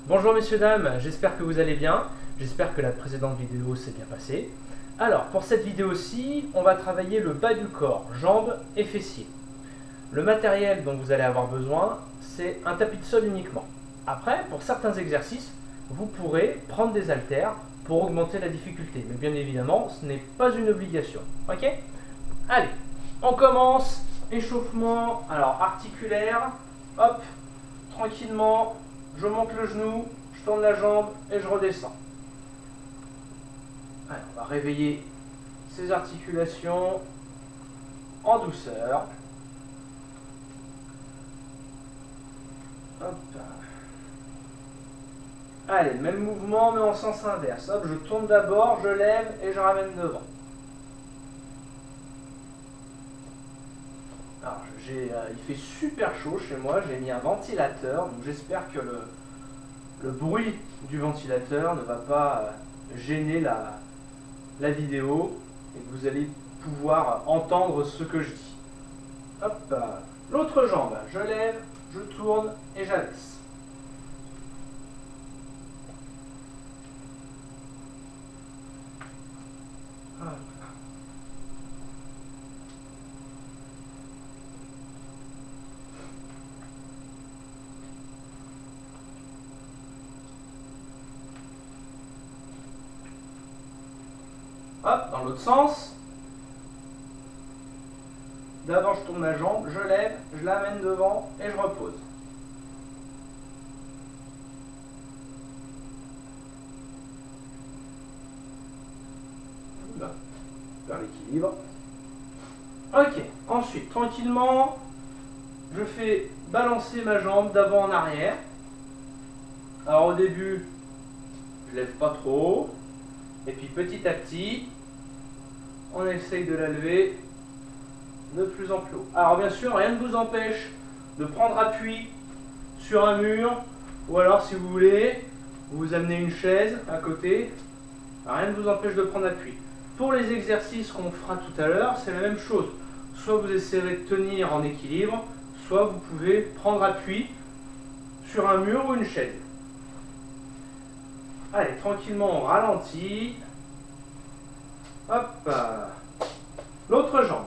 Bonjour messieurs dames, j'espère que vous allez bien, j'espère que la précédente vidéo s'est bien passée. Alors pour cette vidéo-ci, on va travailler le bas du corps, jambes et fessiers. Le matériel dont vous allez avoir besoin, c'est un tapis de sol uniquement. Après, pour certains exercices, vous pourrez prendre des haltères pour augmenter la difficulté. Mais bien évidemment, ce n'est pas une obligation. Ok? Allez, on commence. Échauffement, alors articulaire. Hop, tranquillement, je monte le genou, je tourne la jambe et je redescends. Allez, on va réveiller ces articulations en douceur. Hop. Allez, même mouvement mais en sens inverse. Hop, je tourne d'abord, je lève et je ramène devant. Alors, il fait super chaud chez moi, j'ai mis un ventilateur, donc j'espère que le bruit du ventilateur ne va pas gêner la vidéo et que vous allez pouvoir entendre ce que je dis. Hop, l'autre jambe, je lève, je tourne et j'abaisse. Hop. Hop, dans l'autre sens. D'abord, je tourne la jambe, je lève, je l'amène devant et je repose. Là, vers l'équilibre. Ok, ensuite, tranquillement, je fais balancer ma jambe d'avant en arrière. Alors au début, je lève pas trop. Et puis petit à petit, on essaye de la lever de plus en plus haut. Alors bien sûr, rien ne vous empêche de prendre appui sur un mur, ou alors si vous voulez, vous amenez une chaise à côté. Rien ne vous empêche de prendre appui. Pour les exercices qu'on fera tout à l'heure, c'est la même chose. Soit vous essayerez de tenir en équilibre, soit vous pouvez prendre appui sur un mur ou une chaise. Allez, tranquillement, on ralentit. Hop. L'autre jambe.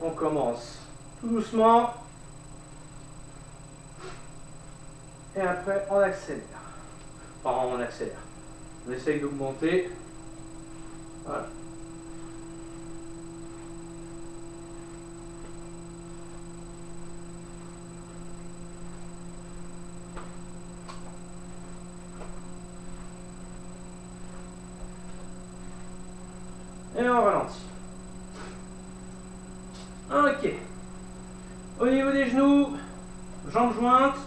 On commence tout doucement. Et après, on accélère. Enfin, on accélère. On essaye d'augmenter. Voilà. Et on ralentit. Ok. Au niveau des genoux, jambes jointes.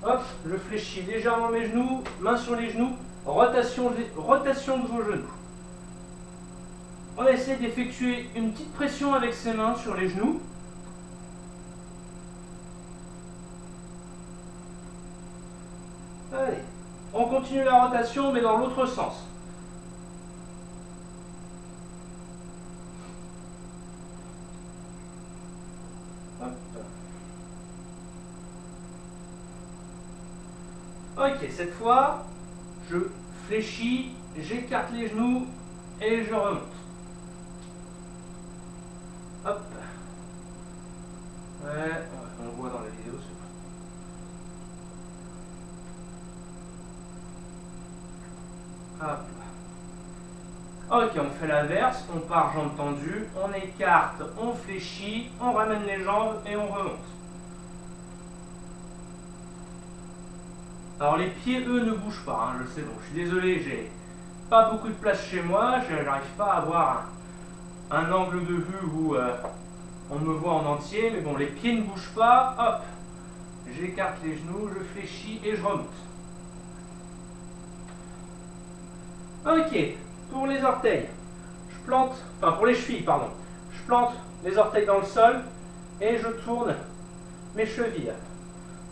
Hop, je fléchis légèrement mes genoux, main sur les genoux, rotation de vos genoux. On essaie d'effectuer une petite pression avec ses mains sur les genoux. Allez, on continue la rotation mais dans l'autre sens. Hop. Ok, cette fois, je fléchis, j'écarte les genoux et je remonte. Hop. Ouais, on le voit dans la vidéo. Hop. Ok, on fait l'inverse, on part jambes tendues, on écarte, on fléchit, on ramène les jambes et on remonte. Alors les pieds, eux, ne bougent pas, hein, je sais, bon, je suis désolé, j'ai pas beaucoup de place chez moi, j'arrive pas à avoir un angle de vue où on me voit en entier, mais bon, les pieds ne bougent pas, hop, j'écarte les genoux, je fléchis et je remonte. Ok, pour les orteils, je plante, enfin pour les chevilles, pardon, je plante les orteils dans le sol et je tourne mes chevilles.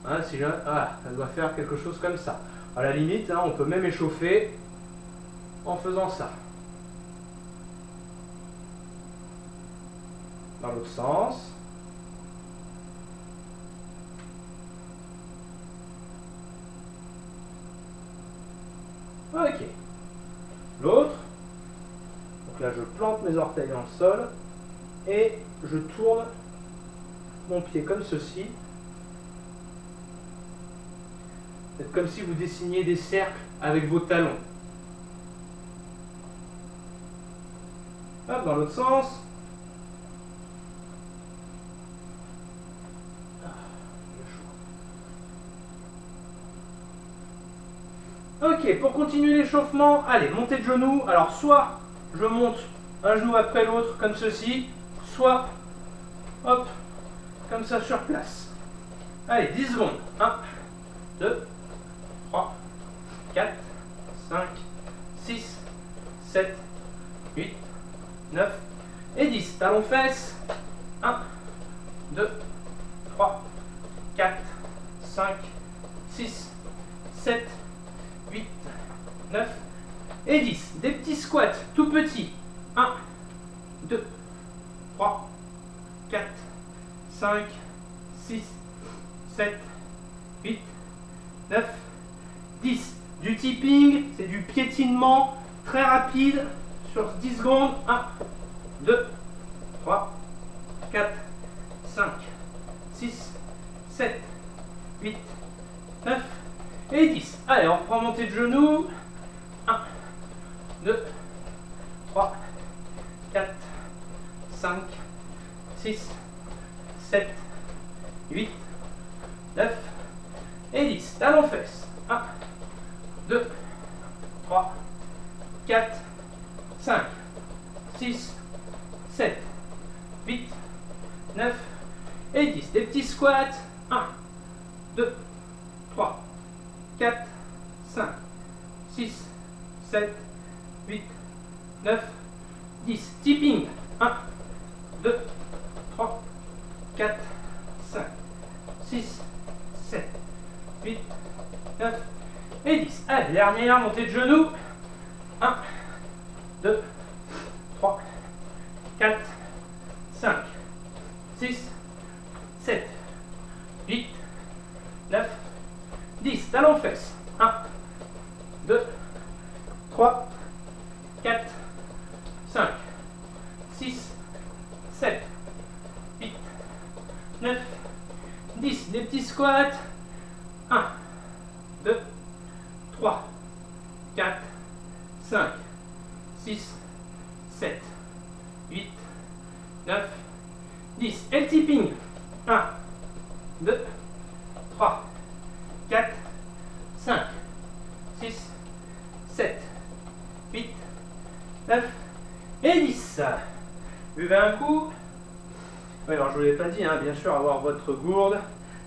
Hein, voilà, ça doit faire quelque chose comme ça. À la limite, hein, on peut même échauffer en faisant ça. Dans l'autre sens. Ok. L'autre. Donc là, je plante mes orteils dans le sol et je tourne mon pied comme ceci. C'est comme si vous dessiniez des cercles avec vos talons. Hop, dans l'autre sens. Ok, pour continuer l'échauffement, allez, montée de genoux. Alors, soit je monte un genou après l'autre, comme ceci, soit, hop, comme ça sur place. Allez, 10 secondes. 1, 2, 3, 4, 5, 6, 7, 8, 9 et 10. Talons fesses. 1, 2, 3, 4, 5, 6, 7, 8, 9 et 10. Des petits squats tout petits. 1, 2, 3, 4, 5, 6, 7, 8, 9, 10. Du tipping, c'est du piétinement très rapide sur 10 secondes. 1, 2, 3, 4, 5, 6, 7, 8, 9 et 10. Allez, on reprend montée de genoux. 1, 2, 3, 4, 5, 6, 7, 8, 9 et 10. Talons fesses. 1, 2, 3, 4, 5, 6, 7, 8, 9 et 10. Des petits squats. 1, 2, 3, 4, 5, 6, 7, 8, 9, 10. Tipping. 1, 2, 3, 4, 5, 6, 7, 8, 9 et 10. Allez, dernière montée de genoux. 1, 2, 3, 4, 5, 6, 7, 8, 9, 10. Talons fesses. 1, 2, 3, 4, 5, 6, 7, 8, 9, 10. Des petits squats. 1, 2, 3, 4, 5, 6, 7, 8, 9, 10. Et le tipping. 1, 2, 3, 4, 5, 6, 7, 8, 9 et 10. Buvez un coup. Oui, alors je ne vous l'ai pas dit, hein, bien sûr, avoir votre gourde,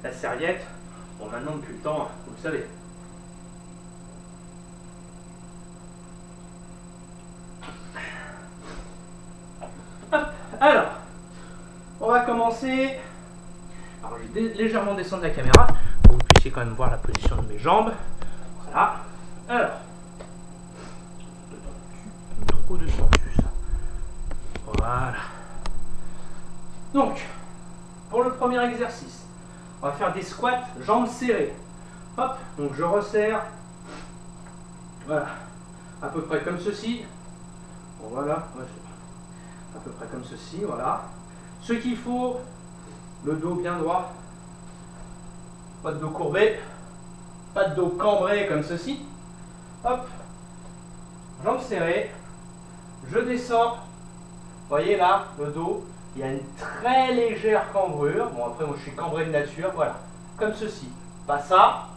la serviette. Bon, maintenant, depuis le temps, vous le savez. Hop, alors, on va commencer. Alors, je vais légèrement descendre la caméra pour que vous puissiez quand même voir la position de mes jambes. Voilà. Alors, trop descendu ça. Voilà. Donc, pour le premier exercice, on va faire des squats jambes serrées. Hop, donc je resserre. Voilà, à peu près comme ceci. Bon, voilà, à peu près comme ceci, voilà. Ce qu'il faut, le dos bien droit, pas de dos courbé, pas de dos cambré comme ceci. Hop, jambes serrées, je descends. Vous voyez là, le dos, il y a une très légère cambrure. Bon, après, moi je suis cambré de nature, voilà, comme ceci. Pas ça,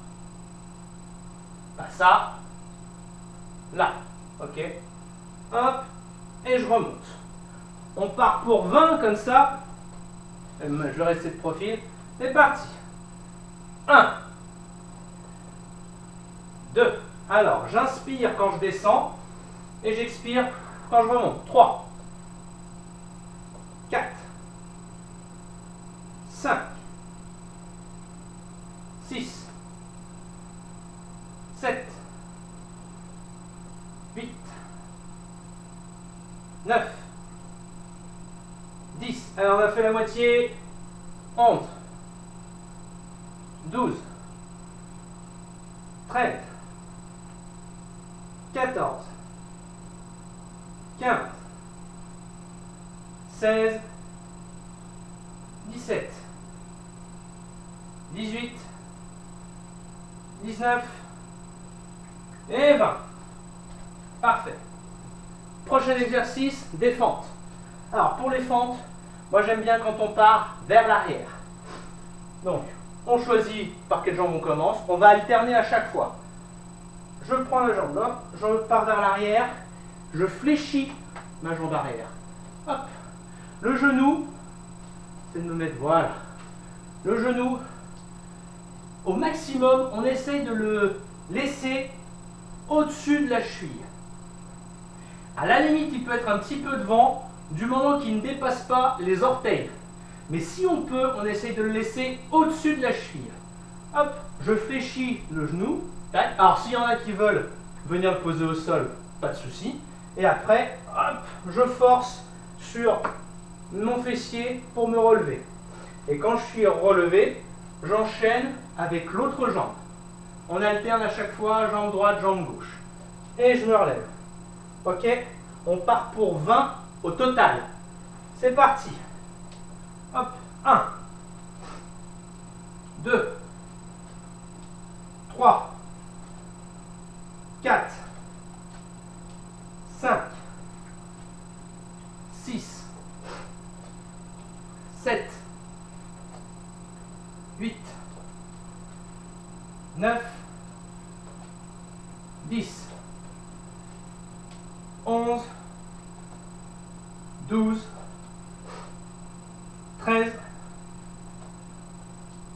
là, ok. Hop, et je remonte. On part pour 20 comme ça. Je vais rester de profil. C'est parti. 1, 2. Alors, j'inspire quand je descends et j'expire quand je remonte. 3, 4, 5, 6, 7, 8, 9, 10. Alors, on a fait la moitié. 11, 12, 13, 16, 17, 18, 19 et 20. Parfait. Prochain exercice, des fentes. Alors pour les fentes, moi j'aime bien quand on part vers l'arrière. Donc, on choisit par quelle jambe on commence. On va alterner à chaque fois. Je prends la jambe là, je pars vers l'arrière, je fléchis ma jambe arrière. Hop. Le genou, c'est de me mettre, voilà. Le genou, au maximum, on essaye de le laisser au-dessus de la cheville. À la limite, il peut être un petit peu devant, du moment qu'il ne dépasse pas les orteils. Mais si on peut, on essaye de le laisser au-dessus de la cheville. Hop, je fléchis le genou. Tac. Alors, s'il y en a qui veulent venir le poser au sol, pas de souci. Et après, hop, je force sur mon fessier pour me relever. Et quand je suis relevé, j'enchaîne avec l'autre jambe. On alterne à chaque fois, jambe droite, jambe gauche. Et je me relève. Ok, on part pour 20 au total. C'est parti. Hop, 1, 2, 3, 4, 5, 6, 7, 8, 9, 10, 11, 12, 13,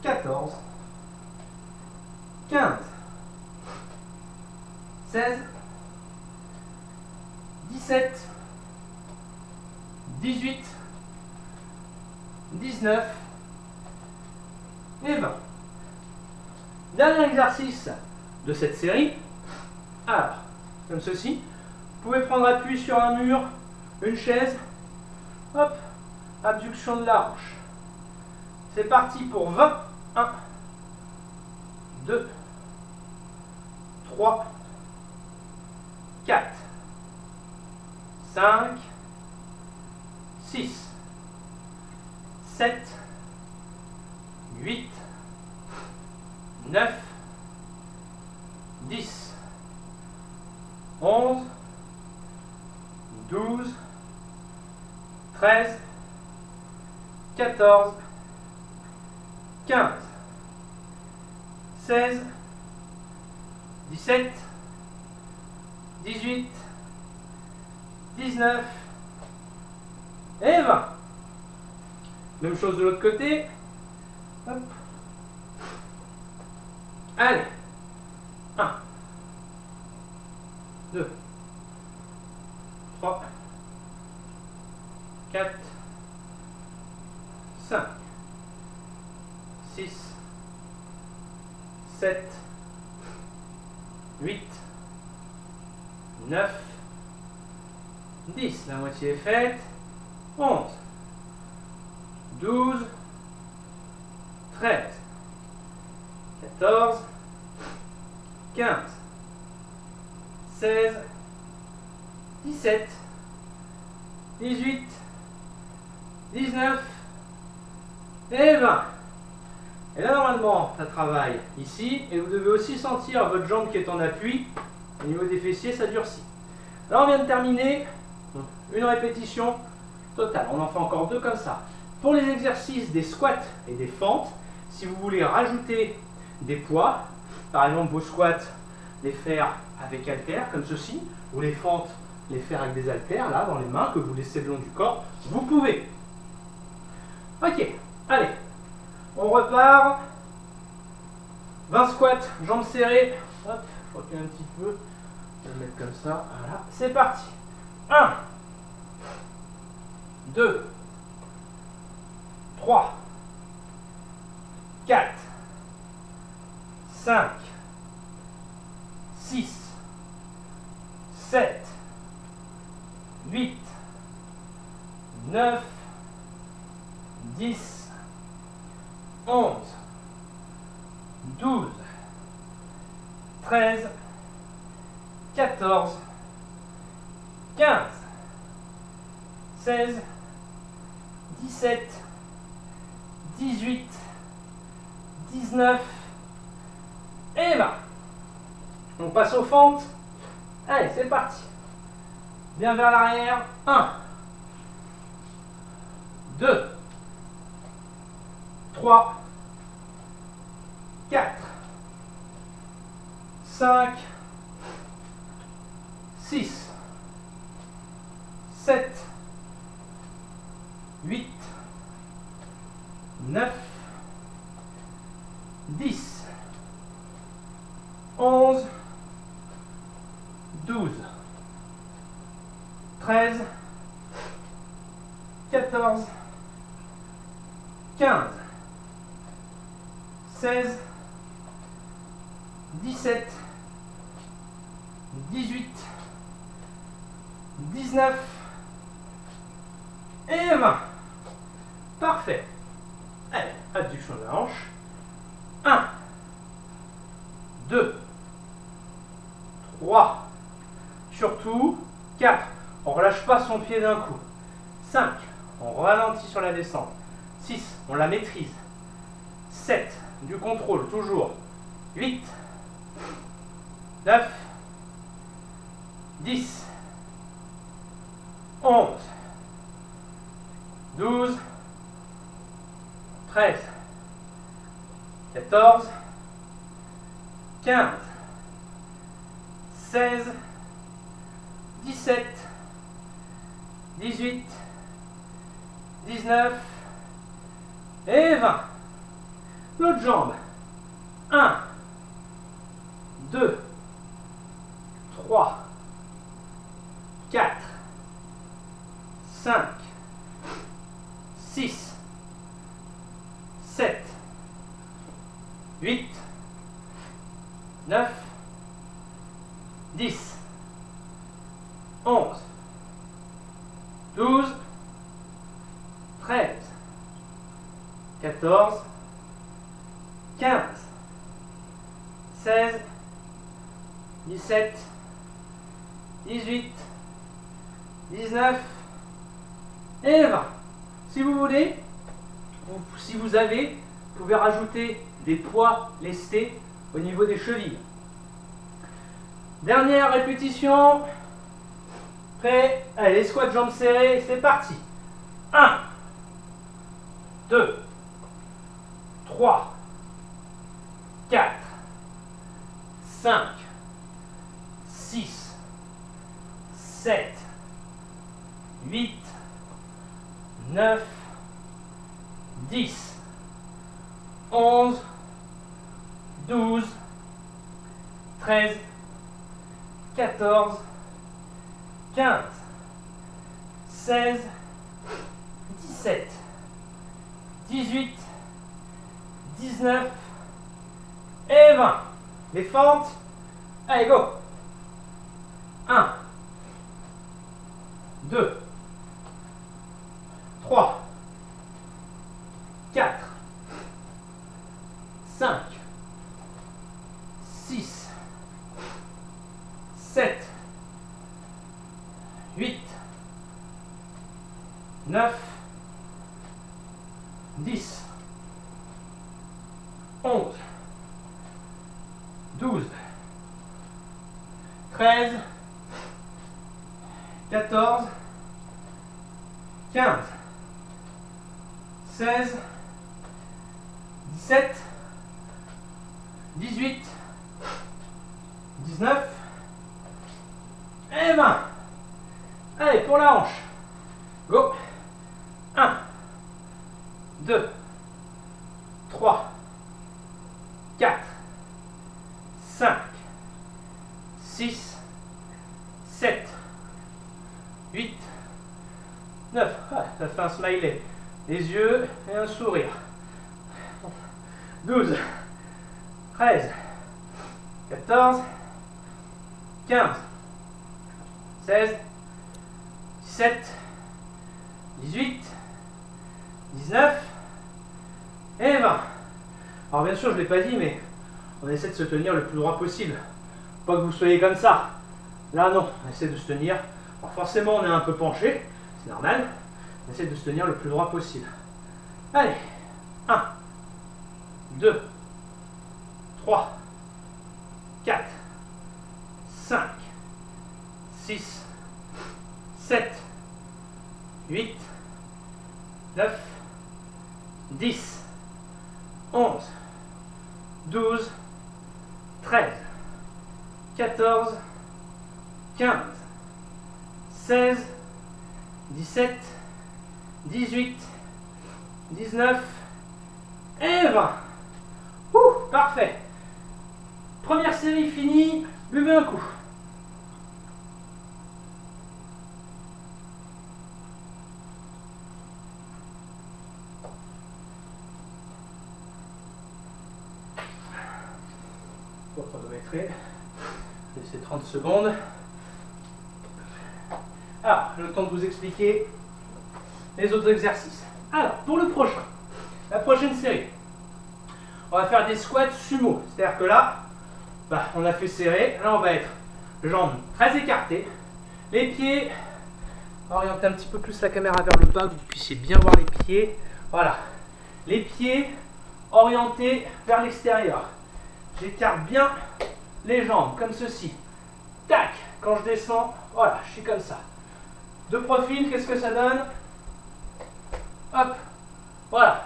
14, 15, 16, 17, 18, 19 et 20. Dernier exercice de cette série. Alors, comme ceci. Vous pouvez prendre appui sur un mur, une chaise. Hop, abduction de la hanche. C'est parti pour 20. 1, 2, 3, 4, 5, 6, 7, 8, 9, 10, 11, 12, 13, 14, 15, 16, 17, 18, 19 et 20. Même chose de l'autre côté. Hop. Allez. 1, 2, 3, 4, 5, 6, 7, 8, 9, 10. La moitié est faite. 11, 12, 13, 14, 15, 16, 17, 18, 19 et 20. Et là, normalement, ça travaille ici. Et vous devez aussi sentir votre jambe qui est en appui. Au niveau des fessiers, ça durcit. Là, on vient de terminer une répétition totale. On en fait encore 2 comme ça. Pour les exercices des squats et des fentes, si vous voulez rajouter des poids, par exemple vos squats, les faire avec haltères, comme ceci, ou les fentes, les faire avec des haltères, là, dans les mains, que vous laissez le long du corps, vous pouvez. Ok, allez, on repart. 20 squats, jambes serrées. Hop, je recule un petit peu. Je vais le mettre comme ça. Voilà, c'est parti. 1, 2, 3, 4, 5, 6, 7, 8, 9, 10, 11, 12, 13, 14, 15, 16, 17, 18, 19 et 20. On passe aux fentes. Allez, c'est parti. Bien vers l'arrière. 1, 2, 3, 4, 5, 6, 7, 8, 9, 10, 11, 12, 13, 14, 15, 16, 17, 18, 19 et 20. Parfait. Allez, adduction de la hanche. 1, 2, 3, surtout 4. On ne relâche pas son pied d'un coup. 5, on ralentit sur la descente. 6, on la maîtrise. 7, du contrôle, toujours. 8, 9, 10, 11, 12, 13, 14, 15, 16, 17, 18, 19 et 20. L'autre jambe. 1, 2, 3, 4, 5, 6, 7, 8, 9, 10, 11, 12, 13, 14, 15, 16, 17, 18, 19 et 20. Si vous voulez, si vous avez, vous pouvez rajouter des poids lestés au niveau des chevilles. Dernière répétition. Prêt? Allez, les squats jambes serrées, c'est parti. 1, 2, 3, 4, 5, 6, 7, 8, 9, 10, 11, 12, 13, 14, 15, 16, 17, 18, 19 et 20. Les fentes. Allez, go. 1, 2, 3, 4, 5, 6, 7, 8, 9, 10, 11, 12, 13, 14, 15, 16, 17, 18, 19 et 20. Allez, pour la hanche. Go. 1, 2, 3, 4, 5, 6, 7, 8, 9. Ah, ça fait un smiley. Les yeux et un sourire. 12, 13, 14, 15, 16, 17, 18, 19 et 20. Alors bien sûr, je ne l'ai pas dit, mais on essaie de se tenir le plus droit possible. Pas que vous soyez comme ça. Là, non, on essaie de se tenir. Alors forcément, on est un peu penché, c'est normal. On essaie de se tenir le plus droit possible. Allez, 1, 2, 3, 4, 5, 6, 7, 8, 9, 10, 11, 12, 13, 14, 15, 16, 17, 18, 19 et 20. Ouh, parfait. Première série finie, buvez un coup. Pour chronométrer, laissez 30 secondes. Alors, j'ai le temps de vous expliquer les autres exercices. Alors, pour le prochain, la prochaine série, on va faire des squats sumo. C'est-à-dire que là, on a fait serré. Là, on va être jambes très écartées, les pieds, orienter un petit peu plus la caméra vers le bas, que vous puissiez bien voir les pieds. Voilà, les pieds orientés vers l'extérieur. J'écarte bien les jambes, comme ceci. Tac, quand je descends, voilà, je suis comme ça. De profil, qu'est-ce que ça donne? Hop, voilà.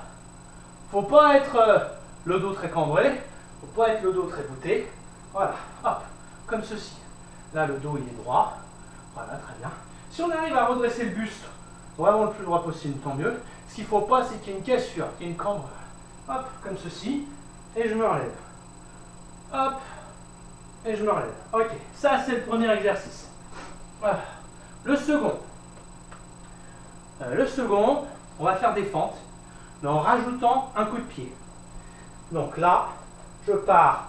Faut pas être le dos très cambré, faut pas être le dos très voûté. Voilà, hop, comme ceci. Là, le dos, il est droit. Voilà, très bien. Si on arrive à redresser le buste, vraiment le plus droit possible, tant mieux. Ce qu'il ne faut pas, c'est qu'il y ait une cassure, qu'il y ait une cambre. Hop, comme ceci, et je me relève. Hop, et je me relève. Ok, ça, c'est le premier exercice. Voilà. Le second, on va faire des fentes, mais en rajoutant un coup de pied. Donc là, je pars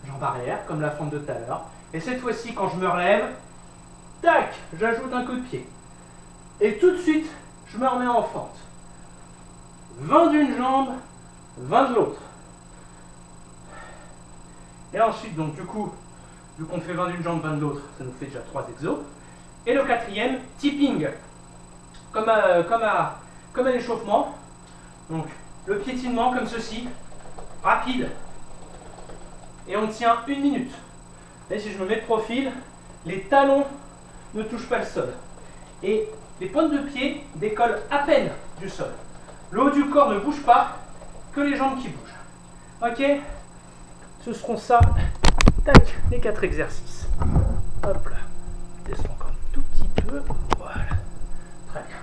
jambe arrière, comme la fente de tout à l'heure. Et cette fois-ci, quand je me relève, tac, j'ajoute un coup de pied. Et tout de suite, je me remets en fente. 20 d'une jambe, 20 de l'autre. Et ensuite, donc du coup, vu qu'on fait 20 d'une jambe, 20 de l'autre, ça nous fait déjà 3 exos. Et le quatrième, tipping. Comme à l'échauffement. Donc, le piétinement comme ceci, rapide. Et on tient 1 minute. Là, si je me mets de profil, les talons ne touchent pas le sol. Et les pointes de pied décollent à peine du sol. Le haut du corps ne bouge pas, que les jambes qui bougent. Ok? Ce seront ça, tac, les 4 exercices. Hop là. Descends encore un tout petit peu. Voilà. Très bien.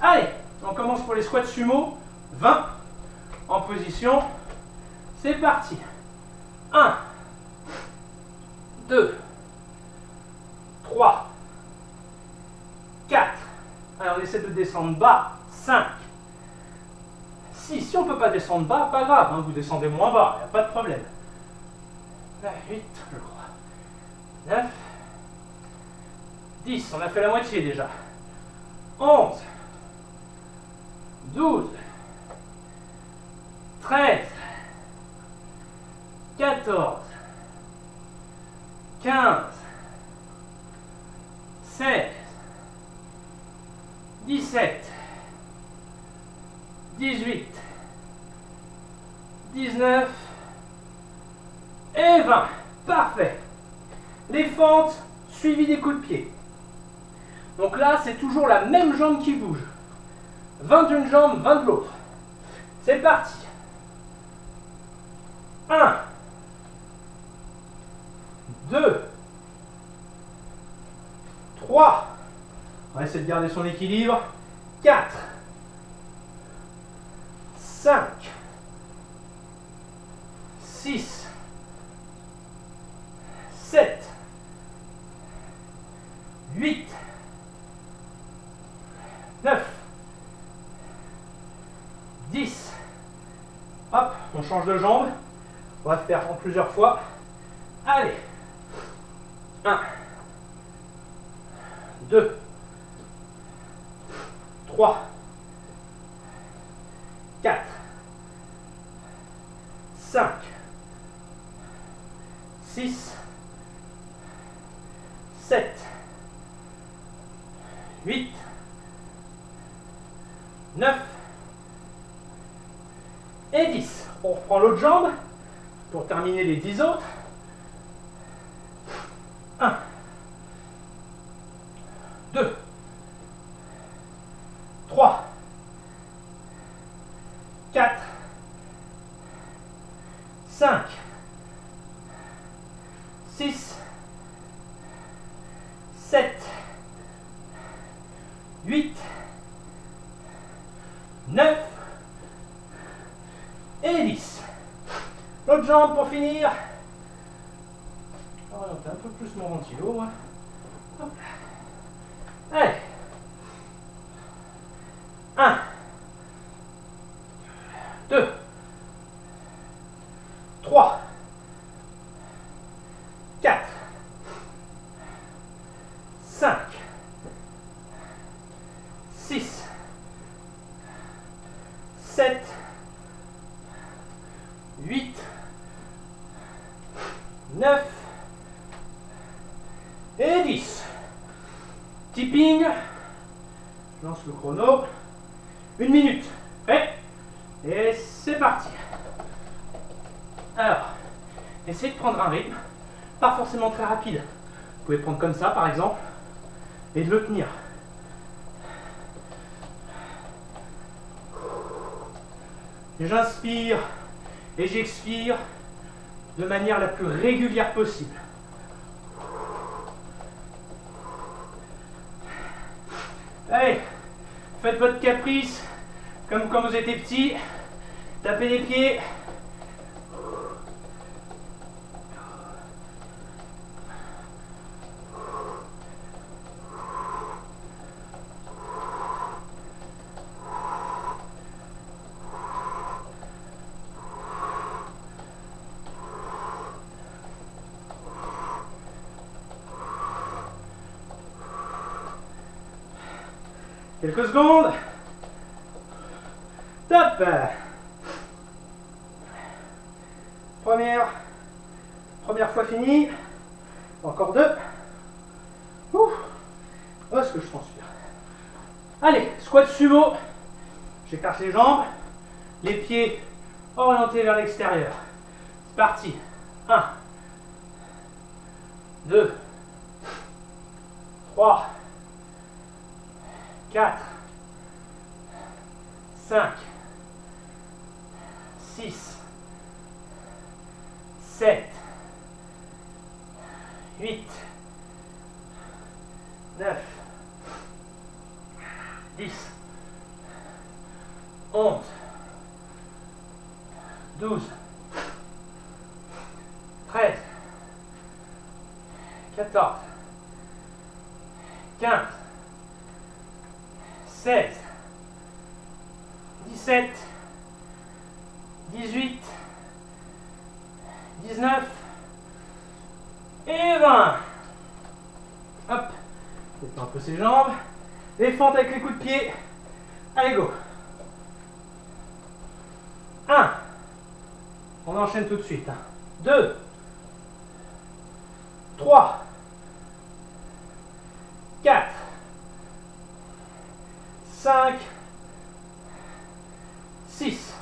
Allez, on commence pour les squats sumo. 20 en position. C'est parti. 1, 2, 3, 4. Alors on essaie de descendre bas. 5, 6. Si on ne peut pas descendre bas, pas grave, hein, vous descendez moins bas, il n'y a pas de problème. 8, je crois. 9, 10, on a fait la moitié déjà. 11, 12, 13, 14, 15, 16, 17, 18, 19 et 20. Parfait. Les fentes suivies des coups de pied. Donc là, c'est toujours la même jambe qui bouge. 20 d'une jambe, 20 de l'autre. C'est parti. 1, 2, 3. On va essayer de garder son équilibre. 4, 5, 6, 7, 8, 9, 10. Hop, on change de jambe. On va faire en plusieurs fois. Allez. 1, 2, 3, 4, 5, 6, 7, 8, 9 et 10. On reprend l'autre jambe pour terminer les 10 autres. 1, 2, 3, 4, 5, 6, 7, 8, 9 et 10. L'autre jambe pour finir. Orienter un peu plus mon ventilo. Hop. Allez. 1, 2, 3, 4, 5, 6, 7, 8, 9 et 10. Tipping. Je lance le chrono. 1 minute. Prêt? Et c'est parti. Alors, essayez de prendre un rythme, pas forcément très rapide. Vous pouvez prendre comme ça par exemple, et de le tenir. J'inspire et j'expire de manière la plus régulière possible. Allez, faites votre caprice comme quand vous étiez petit. Tapez les pieds. Quelques secondes. Top. Première fois finie. Encore 2. Ouf. Oh, ce que je transpire. Allez, squat sumo. J'écarte les jambes. Les pieds orientés vers l'extérieur. C'est parti. 1, 2, 3, 4, 5, 6, 7, 8, 9, 10, 11, 12, 13, 14, 15, 16, 17, 18, 19 et 20. Hop, détend un peu ses jambes. Les fentes avec les coups de pied. Allez, go. 1. On enchaîne tout de suite. 2. 3. 4. 5. 6.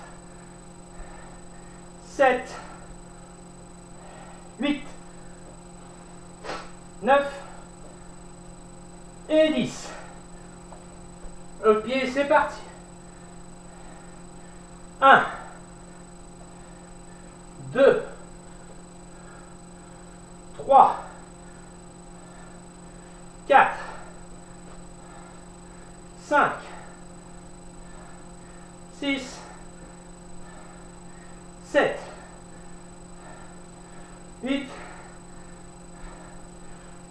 7. 8. 9. Et 10. Le pied, c'est parti. 1. 2. 3. 4. 5. 6. 7. 8.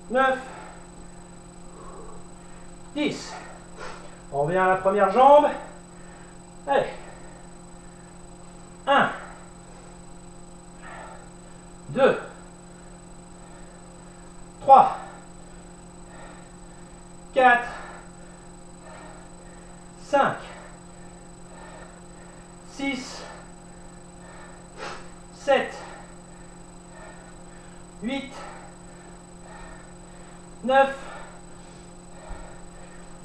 9. 10. On revient à la première jambe. Allez. 1. 2. 3. 4. 5. 6. 7. 8. 9.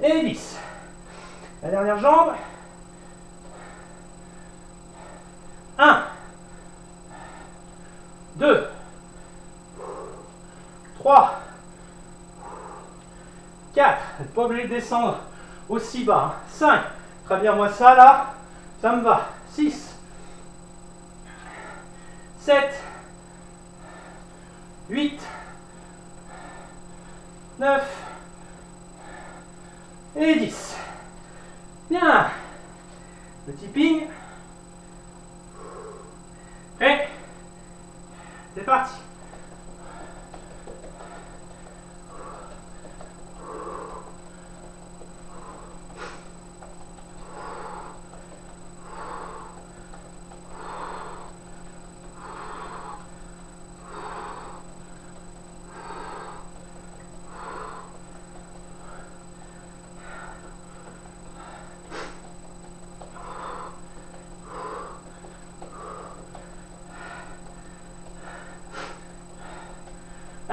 Et 10. La dernière jambe. 1, 2, 3, 4, vous n'êtes pas obligé de descendre aussi bas. 5, très bien, moi ça là, ça me va. 6, 7, 8, 9 et 10. Bien. Petit ping. Prêt? C'est parti.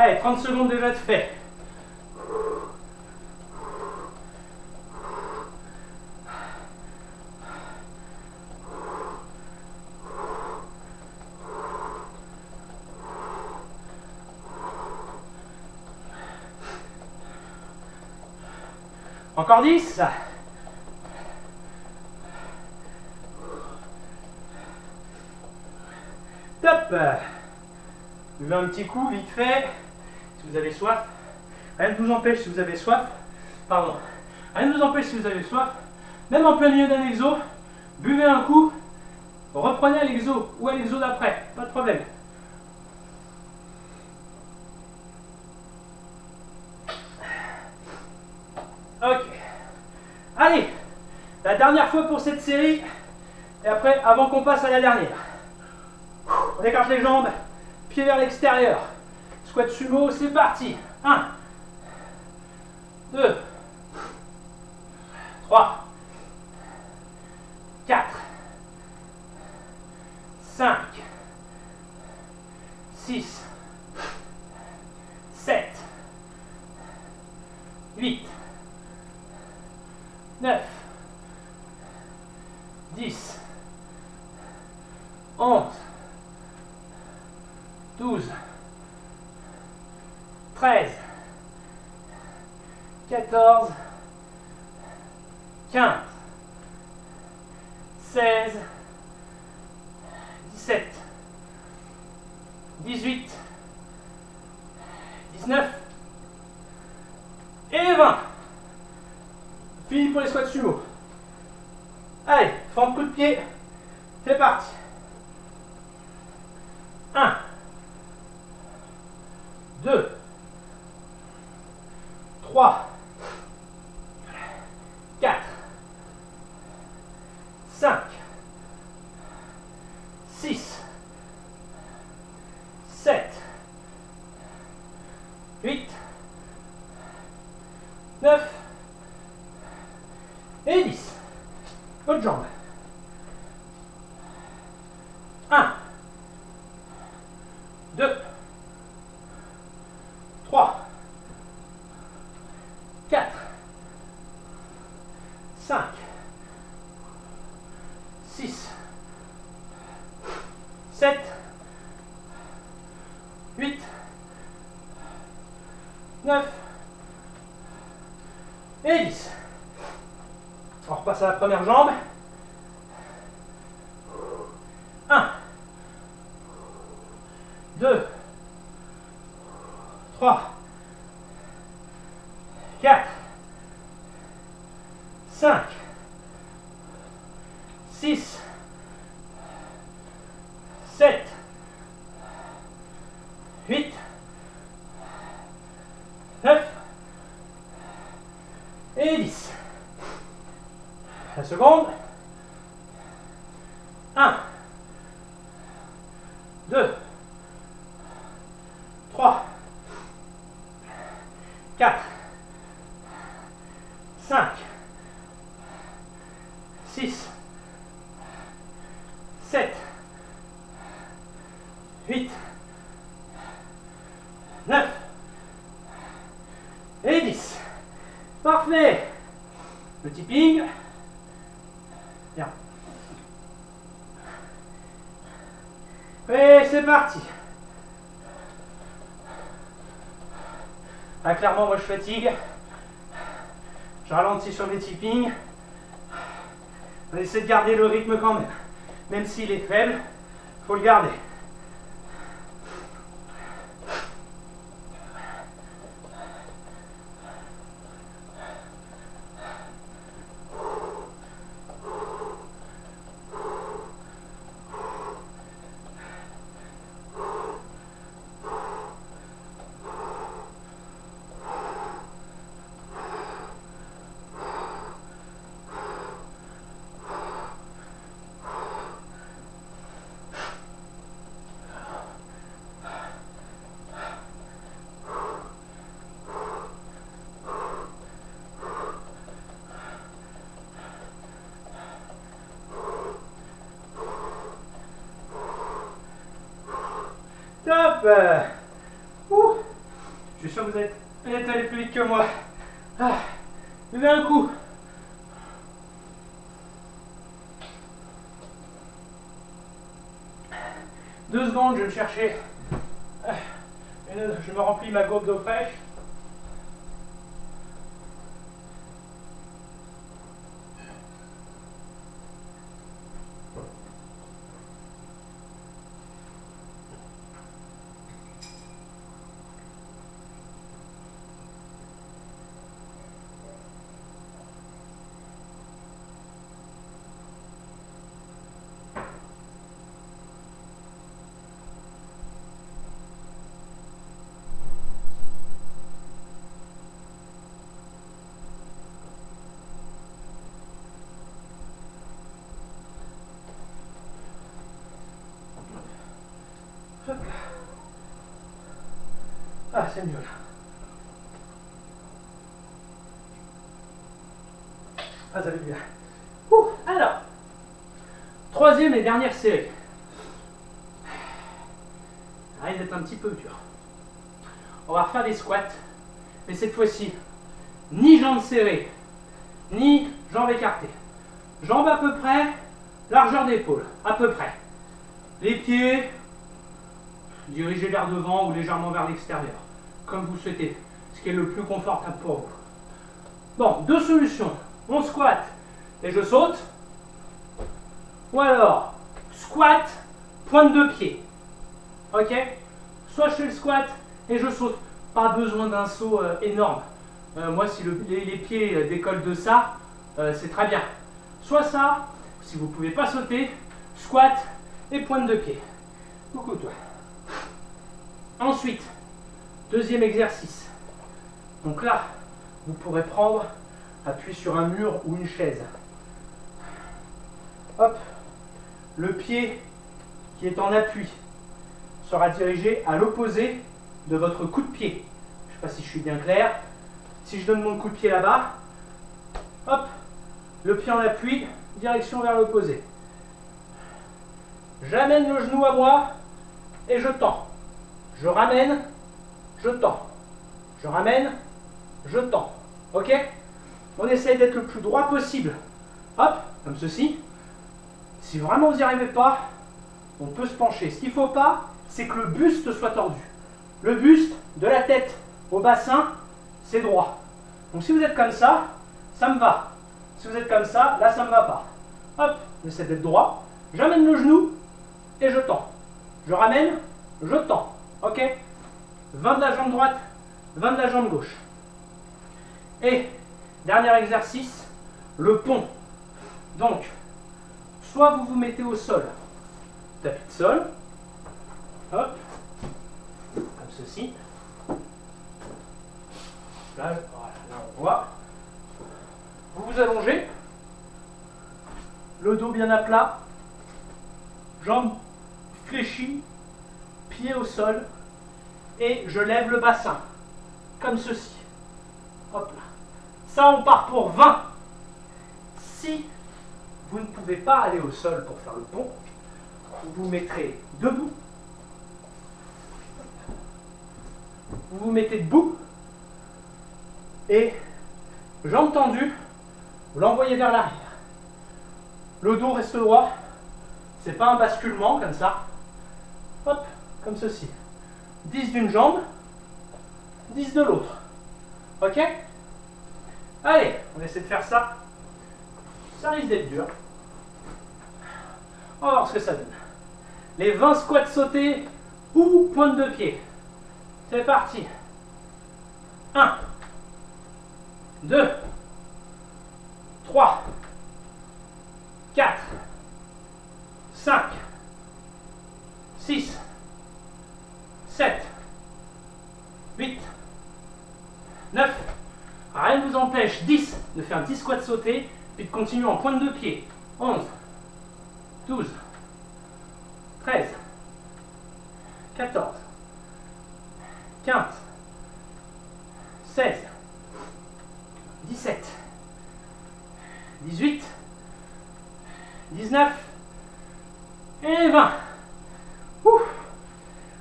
Allez, 30 secondes déjà de fait. Encore 10. Top. Buvez un petit coup, vite fait. Si vous avez soif, rien ne vous empêche si vous avez soif, pardon, rien ne vous empêche si vous avez soif, même en plein milieu d'un exo, buvez un coup, reprenez à l'exo ou à l'exo d'après, pas de problème. Ok, allez, la dernière fois pour cette série, et après, avant qu'on passe à la dernière, on écarte les jambes, pieds vers l'extérieur. Squat sumo, c'est parti. 1, 2, 3, 4, 5, 6, 7, 8, 9, 10, 11, 12, 13, 14, 15, 16, 17, 18, 19 et 20. Fini pour les squats sumo. Allez, forme coup de pied, c'est parti. 1, 2, 3, 4, 5, 6, 7, 8, 9 et 10. Autre jambe. 1, 2, 3, 4, 5, 6, 7, 8, 9 et 10. On repasse à la première jambe. 1, 2, 3, 4, 5, 6, 7, 8, 9 et 10. La seconde. 1, 2, 3, 4, 5, 6, 7, 8, 9 et 10. Parfait. Petit ping. Bien. c'est parti. Ah, clairement, moi je fatigue. Je ralentis sur mes tippings. On essaie de garder le rythme quand même. Même s'il est faible, il faut le garder. Top. Je suis sûr que vous êtes allé plus vite que moi. Levez un coup. Deux secondes, je vais me chercher. Je me remplis ma gourde d'eau fraîche. Ah, c'est mieux là. Ah, ça va bien. Alors, troisième et dernière série. Ça risque d'être un petit peu dur. On va refaire des squats, mais cette fois-ci, ni jambes serrées, ni jambes écartées. Jambes à peu près, largeur d'épaule, à peu près. Les pieds dirigés vers devant ou légèrement vers l'extérieur, comme vous souhaitez, ce qui est le plus confortable pour vous. Bon, deux solutions. On squatte et je saute. Ou alors, squat, pointe de pied. Ok? Soit je fais le squat et je saute. Pas besoin d'un saut énorme. Moi, si les pieds décollent de ça, c'est très bien. Soit ça, si vous ne pouvez pas sauter, squat et pointe de pied. Coucou toi. Ensuite, deuxième exercice. Donc là, vous pourrez prendre appui sur un mur ou une chaise. Hop, le pied qui est en appui sera dirigé à l'opposé de votre coup de pied. Je ne sais pas si je suis bien clair. Si je donne mon coup de pied là-bas, hop, le pied en appui, direction vers l'opposé. J'amène le genou à moi et je tends. Je ramène, je tends. Je ramène, je tends. Ok? On essaie d'être le plus droit possible. Hop, comme ceci. Si vraiment vous n'y arrivez pas, on peut se pencher. Ce qu'il ne faut pas, c'est que le buste soit tordu. Le buste, de la tête au bassin, c'est droit. Donc si vous êtes comme ça me va. Si vous êtes comme ça, là, ça ne me va pas. Hop, j'essaie d'être droit. J'amène le genou et je tends. Je ramène, je tends. Ok? 20 de la jambe droite, 20 de la jambe gauche. Et, dernier exercice, le pont. Donc, soit vous vous mettez au sol, tapis de sol, hop, comme ceci. Là, voilà, là on voit. Vous vous allongez, le dos bien à plat, jambes fléchies, pieds au sol, et je lève le bassin, comme ceci. Hop là. Ça, on part pour 20. Si vous ne pouvez pas aller au sol pour faire le pont, vous vous mettrez debout. Vous vous mettez debout et jambes tendues, vous l'envoyez vers l'arrière. Le dos reste droit. C'est pas un basculement comme ça. Hop, comme ceci. 10 d'une jambe, 10 de l'autre. Ok? Allez, on essaie de faire ça. Ça risque d'être dur. On va voir ce que ça donne. Les 20 squats sautés ou pointe de pied. C'est parti. 1, 2, 3, 4, 5, 6, 7, 8, 9. Rien ne vous empêche, 10, de faire 10 squats sautés, puis de continuer en pointe de pied. 11, 12, 13, 14, 15, 16, 17, 18, 19 et 20. Ouh.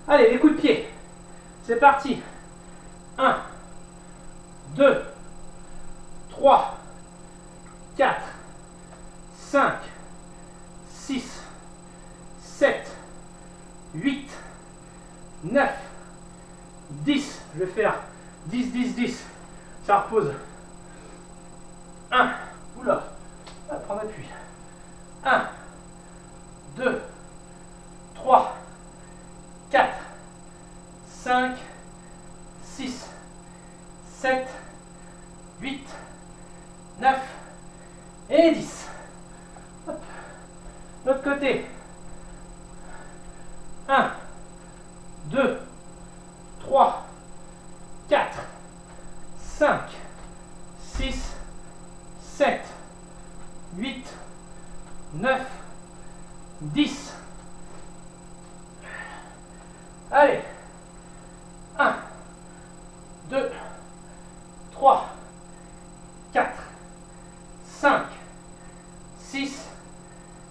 Allez, les coups de pied. C'est parti. 1, 2, 3, 4, 5, 6, 7, 8, 9, 10. Je vais faire 10, 10, 10. Ça repose. 1. Oula. On va prendre appui. 1, 2, 3, 4, 5, 6, 7, 8, 9 et 10. Hop. L'autre côté. 1, 2, 3, 4, 5, 6, 7, 8, 9, 10. Allez. 1, 2, 3, 4, 5, 6,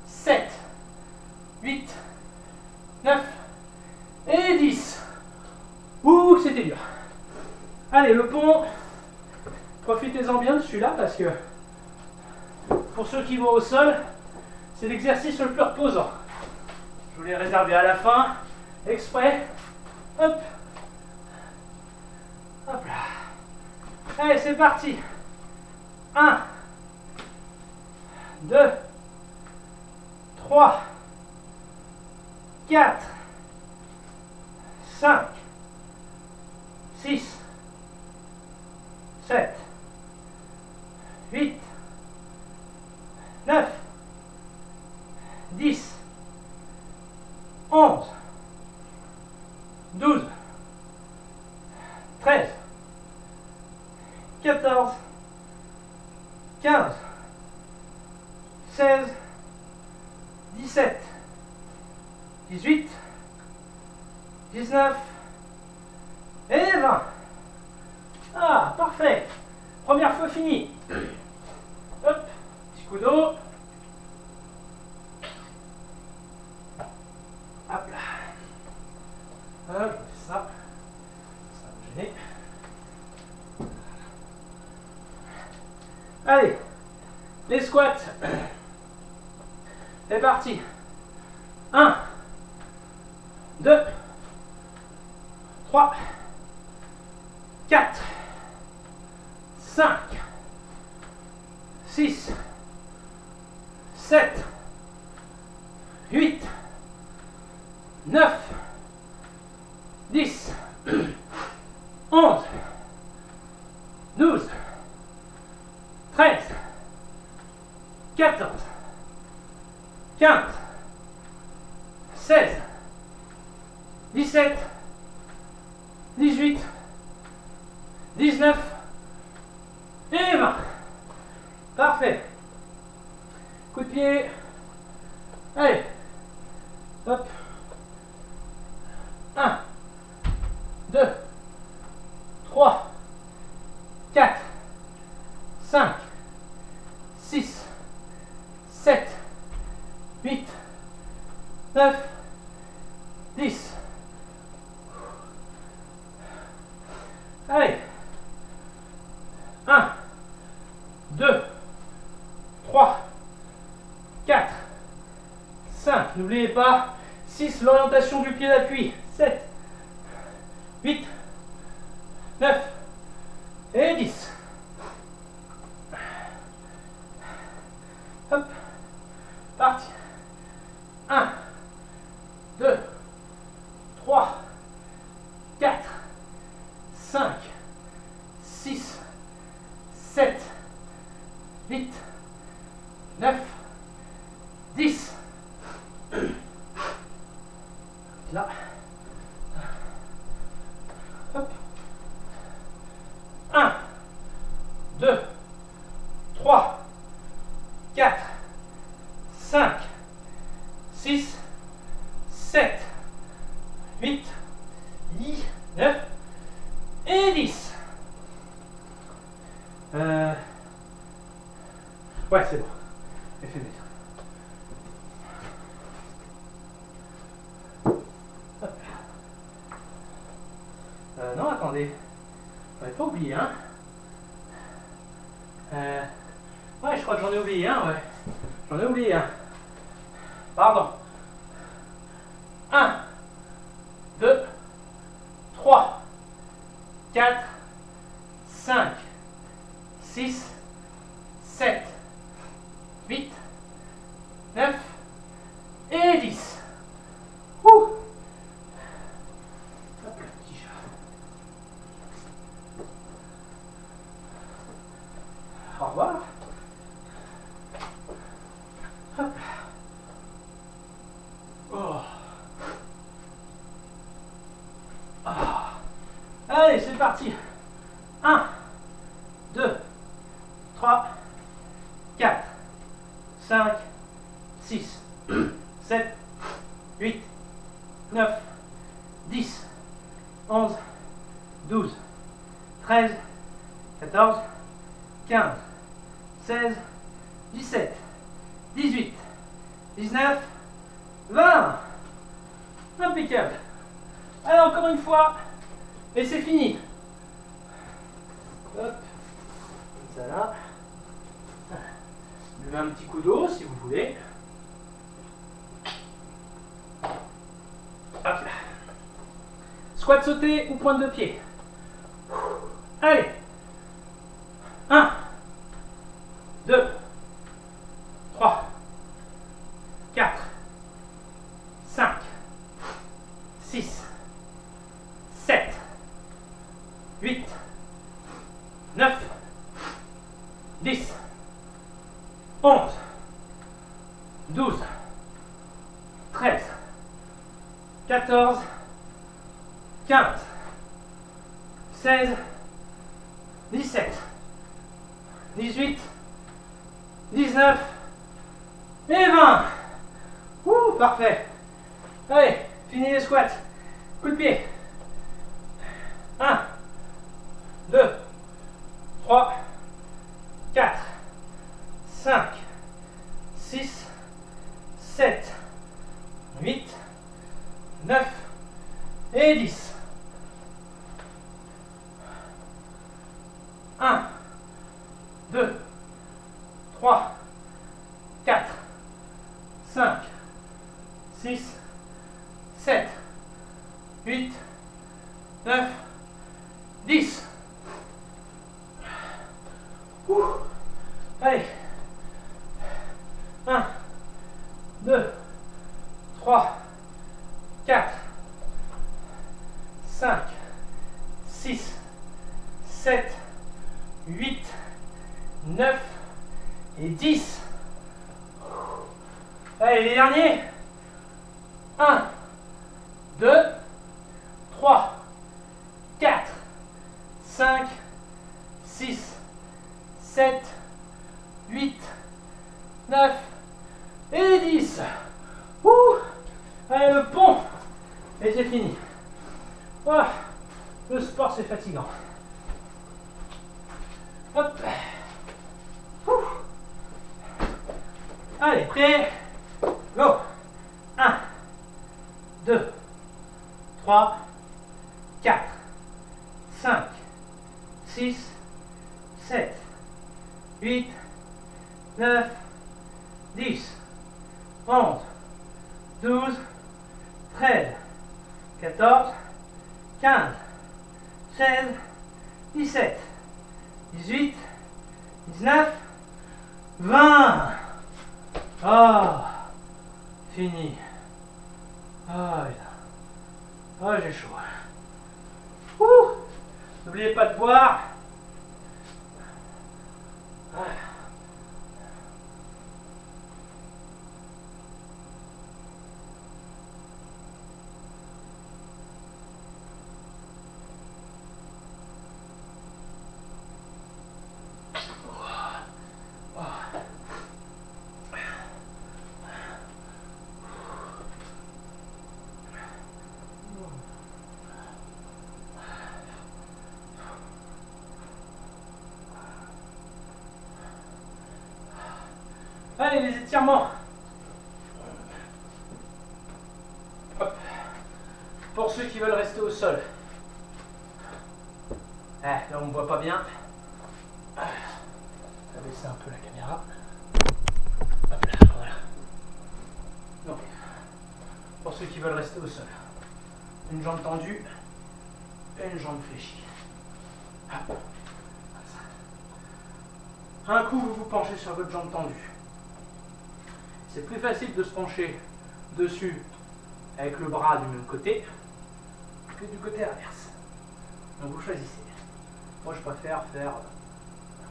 7, 8, 9 et 10. Ouh, c'était dur. Allez, le pont, profitez-en bien de celui-là parce que pour ceux qui vont au sol, c'est l'exercice le plus reposant. Je vous l'ai réservé à la fin, exprès. Hop. Hop là. Allez, c'est parti. 1, 2, 3, 4, 5, 6, 7, 8, 9, 10, 11, 12, 13, 14, 15, 16, 17, 18, 19 et 20. Ah, parfait. Première fois finie. Hop, petit coup d'eau. Hop là. Hop, je fais ça. Ça va me gêner. Allez, les squats. C'est parti. 1, 2, 3, 4, 5, 6, 7, 8, 9, 10, 11, 12, 13, 14, 15, 16, 17, 18, 19 et 20. Parfait. Coup de pied. Allez. Hop. 1, 2, 3, 4, 5, 6, 7, 8, 9, 10. Allez. 1, 2, 3, 4, 5. N'oubliez pas, 6, l'orientation du pied d'appui. 7, 8, 9 et 10. Hop, parti. 1, 2, 3, 4, 5, 6, 7, 8, 9, 10. Là. Hop. 1, 2, 3, 4, 5, 6, 7, 8, 9 et 10. Ouais, c'est bon. J'ai fait bien. Non, attendez. On n'avait pas oublié, hein. Ouais, je crois que j'en ai oublié un, ouais. J'en ai oublié un. Pardon. 1, 2, 3, 4, 5, 6, 7, 8, 9 et 10. Ouh. Hop là, petit chat. Au revoir. Hop. Oh. Ah. Allez, c'est parti. 1, 2, 3, 4, 5, 6, 7, 8, 9, 10, 11, 12, 13, 14, 15, 16, 17, 18, 19, 20. Impeccable. Allez, encore une fois. Et c'est fini. Hop. Comme ça là. Buvez un petit coup d'eau si vous voulez. Hop là. Squat sauté ou pointe de pied. Allez. 1, 2, 3, 4, 5, 6, 7, 8, 9, 10, 11, 12, 13, 14, 15, 16, 17, 18, 19 et 20. Ouh, parfait. Allez, fini les squats. Coup de pied. 1, 2, 3, 4, 5, 6, 7, 8, 9 et 10. 1, 2, 3, 4, 5, 6, 7, 8, 9, 10. Ouh. Allez. 1, 2, 3, 4, 5, 6, 7, 8, 9 et 10. Allez, les derniers. 1, 2, 3, 4, 5, 6, 7, 8, 9 et 10. Ouh. Allez, le pont. Et c'est fini. Oh, le sport, c'est fatigant. Hop. Ouh. Allez, prêt. Go. 1, 2, 3, 4, 5, 6, 7, 8, 9, 10, 11, 12, 13, 14, 15, 16, 17, 18, 19, 20. Ah, fini. Ah, putain. Ah, j'ai chaud. Ouh. N'oubliez pas de boire. Ah. Allez, les étirements. Hop. Pour ceux qui veulent rester au sol. Là, on ne me voit pas bien. Je vais baisser un peu la caméra. Hop là, voilà. Donc, pour ceux qui veulent rester au sol. Une jambe tendue et une jambe fléchie. Hop. Comme ça. Un coup, vous vous penchez sur votre jambe tendue. C'est plus facile de se pencher dessus avec le bras du même côté que du côté inverse. Donc vous choisissez. Moi je préfère faire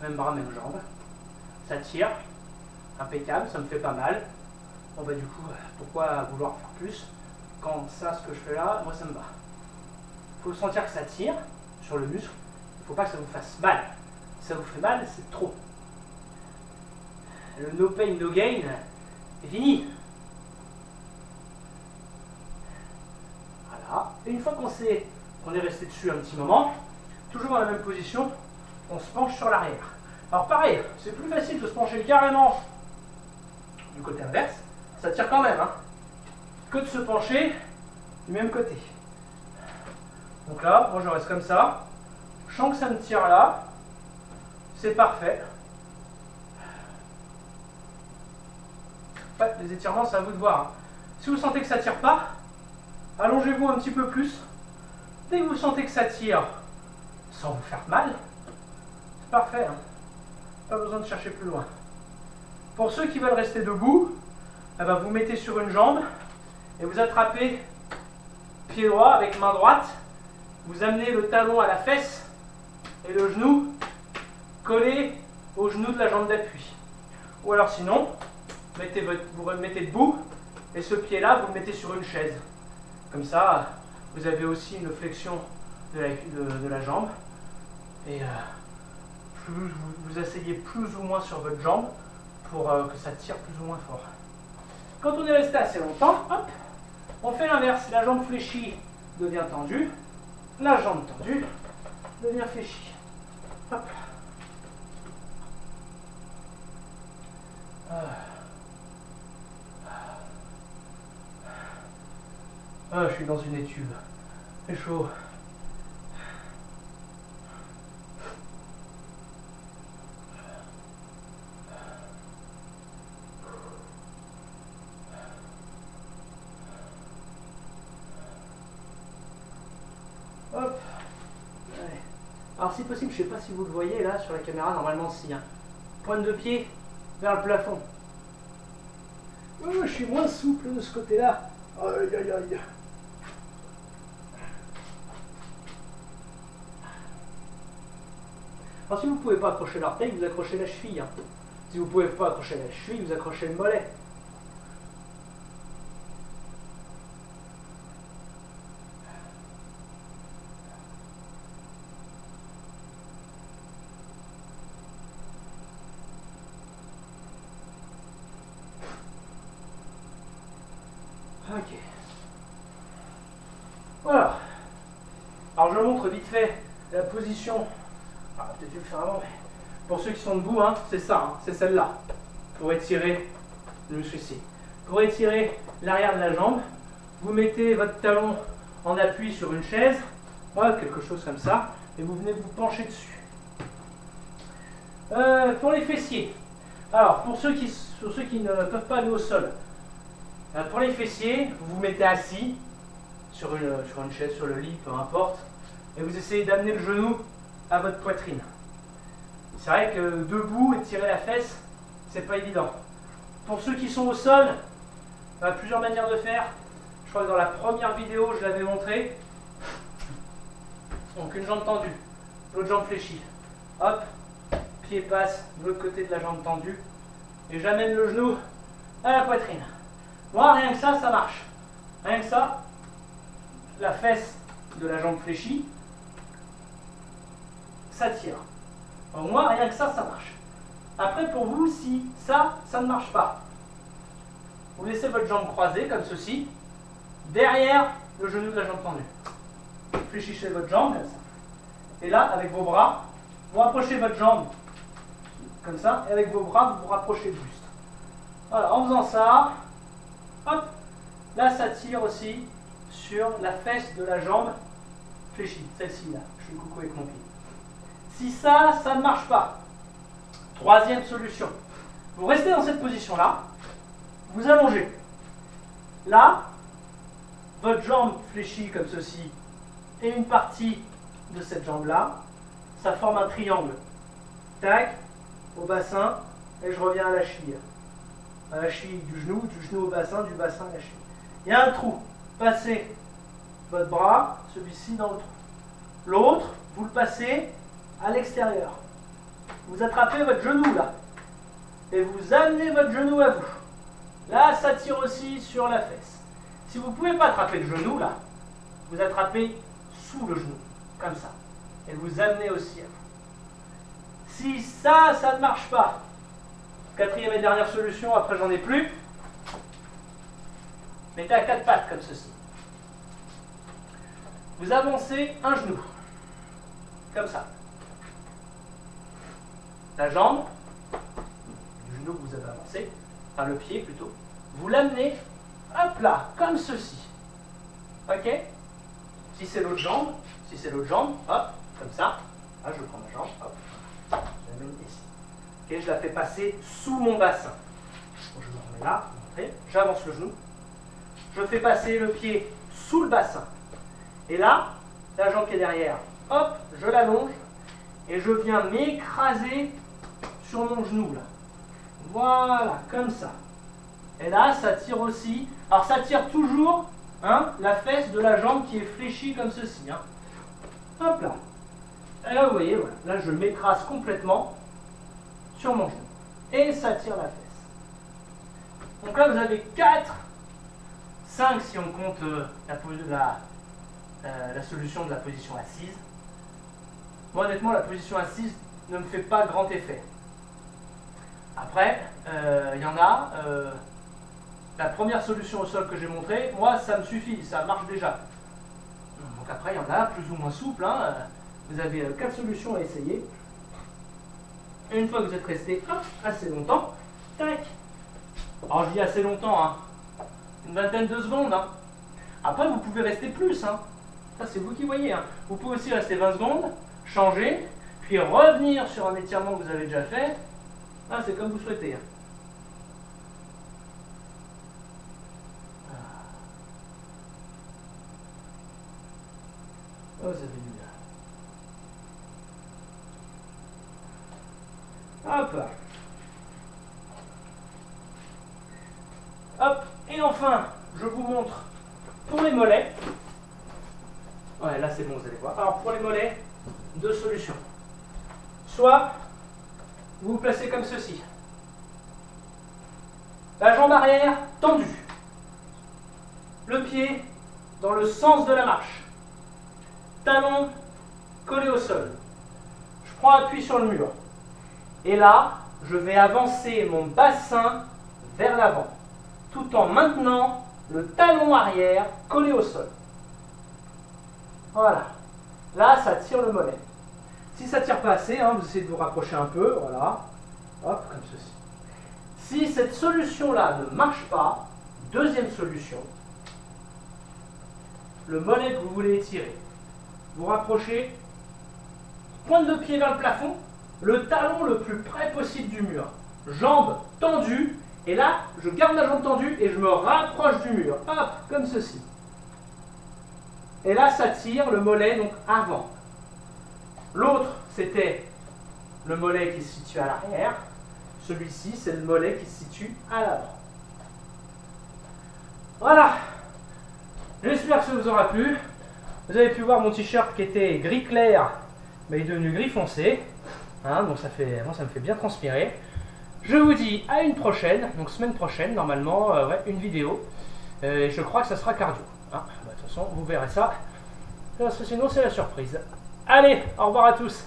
même bras, même jambe. Ça tire, impeccable, ça me fait pas mal. Bon bah du coup, pourquoi vouloir faire plus quand ça, ce que je fais là, moi ça me va. Il faut sentir que ça tire sur le muscle. Il ne faut pas que ça vous fasse mal. Si ça vous fait mal, c'est trop. Le no pain, no gain, c'est fini. Voilà. Et une fois qu'on est resté dessus un petit moment, toujours dans la même position, on se penche sur l'arrière. Alors pareil, c'est plus facile de se pencher carrément du côté inverse, ça tire quand même, hein, que de se pencher du même côté. Donc là, moi je reste comme ça, je sens que ça me tire là, c'est parfait. Ouais, les étirements, c'est à vous de voir. Si vous sentez que ça ne tire pas, allongez-vous un petit peu plus. Dès que vous sentez que ça tire, sans vous faire mal, c'est parfait. Hein. Pas besoin de chercher plus loin. Pour ceux qui veulent rester debout, eh ben vous mettez sur une jambe et vous attrapez pied droit avec main droite. Vous amenez le talon à la fesse et le genou collé au genou de la jambe d'appui. Ou alors sinon, vous le mettez debout et ce pied-là, vous le mettez sur une chaise. Comme ça, vous avez aussi une flexion de la jambe. Et plus vous asseyez plus ou moins sur votre jambe pour que ça tire plus ou moins fort. Quand on est resté assez longtemps, hop, on fait l'inverse. La jambe fléchie devient tendue. La jambe tendue devient fléchie. Hop. Ah, je suis dans une étude. C'est chaud. Hop. Allez. Alors si possible, je ne sais pas si vous le voyez là sur la caméra, normalement si. Hein. Pointe de pied vers le plafond. Oh, je suis moins souple de ce côté-là. Aïe aïe aïe. Alors si vous ne pouvez pas accrocher l'orteil, vous accrochez la cheville. Hein. Si vous ne pouvez pas accrocher la cheville, vous accrochez le mollet. Ok. Voilà. Alors je montre vite fait la position. Ah, peut-être dû le faire avant, mais pour ceux qui sont debout, hein, c'est ça, hein, c'est celle-là. Pour étirer le muscle ici. Pour étirer l'arrière de la jambe, vous mettez votre talon en appui sur une chaise, voilà, quelque chose comme ça, et vous venez vous pencher dessus. Pour les fessiers, alors pour ceux qui ne peuvent pas aller au sol, pour les fessiers, vous vous mettez assis, sur une chaise, sur le lit, peu importe, et vous essayez d'amener le genou à votre poitrine. C'est vrai que debout et tirer la fesse, c'est pas évident. Pour ceux qui sont au sol, il y a plusieurs manières de faire. Je crois que dans la première vidéo, je l'avais montré. Donc une jambe tendue, l'autre jambe fléchie. Hop, pied passe de l'autre côté de la jambe tendue. Et j'amène le genou à la poitrine. Moi, rien que ça marche. Rien que ça, la fesse de la jambe fléchie, ça tire. Au moins, rien que ça marche. Après, pour vous, si ça ne marche pas, vous laissez votre jambe croisée comme ceci, derrière le genou de la jambe tendue. Fléchissez votre jambe comme ça. Et là, avec vos bras, vous rapprochez votre jambe comme ça, et avec vos bras, vous vous rapprochez le buste. Voilà, en faisant ça, hop, là, ça tire aussi sur la fesse de la jambe fléchie, celle-ci là. Je fais le coucou avec mon pied. Si ça ne marche pas, troisième solution, vous restez dans cette position-là, vous allongez. Là, votre jambe fléchie comme ceci, et une partie de cette jambe-là, ça forme un triangle. Tac, au bassin, et je reviens à la cheville. À la cheville du genou au bassin, du bassin à la cheville. Il y a un trou. Passez votre bras, celui-ci dans le trou. L'autre, vous le passez à l'extérieur. Vous attrapez votre genou là. Et vous amenez votre genou à vous. Là, ça tire aussi sur la fesse. Si vous ne pouvez pas attraper le genou là, vous attrapez sous le genou, comme ça. Et vous amenez aussi à vous. Si ça ne marche pas, quatrième et dernière solution, après j'en ai plus, mettez à quatre pattes comme ceci. Vous avancez un genou, comme ça. La jambe, du genou que vous avez avancé, enfin le pied plutôt, vous l'amenez, hop là, comme ceci. Ok? Si c'est l'autre jambe, hop, comme ça. Là, je prends ma jambe, hop, je l'amène ici. Ok, je la fais passer sous mon bassin. Bon, je me remets là, j'avance le genou. Je fais passer le pied sous le bassin. Et là, la jambe qui est derrière, hop, je l'allonge et je viens m'écraser sur mon genou là. Voilà, comme ça. Et là, ça tire aussi. Alors, ça tire toujours la fesse de la jambe qui est fléchie comme ceci. Hop là. Et là, vous voyez, voilà. Là, je m'écrase complètement sur mon genou. Et ça tire la fesse. Donc là, vous avez 4, 5 si on compte la solution de la position assise. Moi, honnêtement, la position assise ne me fait pas grand effet. Après, il y en a, la première solution au sol que j'ai montrée, moi, ça me suffit, ça marche déjà. Donc après, il y en a plus ou moins souples. Vous avez 4 solutions à essayer. Et une fois que vous êtes resté assez longtemps, tac. Alors je dis assez longtemps, une vingtaine de secondes. Après, vous pouvez rester plus. Ça, c'est vous qui voyez. Vous pouvez aussi rester 20 secondes, changer, puis revenir sur un étirement que vous avez déjà fait. C'est comme vous souhaitez. Oh, ça fait du bien. Hop. Hop. Et enfin, je vous montre pour les mollets. Ouais, là c'est bon, vous allez voir. Alors pour les mollets, 2 solutions. Soit vous vous placez comme ceci. La jambe arrière tendue. Le pied dans le sens de la marche. Talon collé au sol. Je prends appui sur le mur. Et là, je vais avancer mon bassin vers l'avant, tout en maintenant le talon arrière collé au sol. Voilà. Là, ça tire le mollet. Si ça ne tire pas assez, vous essayez de vous rapprocher un peu, voilà. Hop, comme ceci. Si cette solution-là ne marche pas, deuxième solution, le mollet que vous voulez étirer, vous rapprochez, pointe de pied vers le plafond, le talon le plus près possible du mur. Jambe tendue, et là, je garde la jambe tendue et je me rapproche du mur. Hop, comme ceci. Et là, ça tire le mollet donc avant. L'autre, c'était le mollet qui se situe à l'arrière. Celui-ci, c'est le mollet qui se situe à l'avant. Voilà. J'espère que ça vous aura plu. Vous avez pu voir mon t-shirt qui était gris clair, mais il est devenu gris foncé. Hein, donc moi, ça me fait bien transpirer. Je vous dis à une prochaine, donc semaine prochaine, normalement, ouais, une vidéo. Et je crois que ça sera cardio. Hein, de toute façon, vous verrez ça. Sinon, c'est la surprise. Allez, au revoir à tous.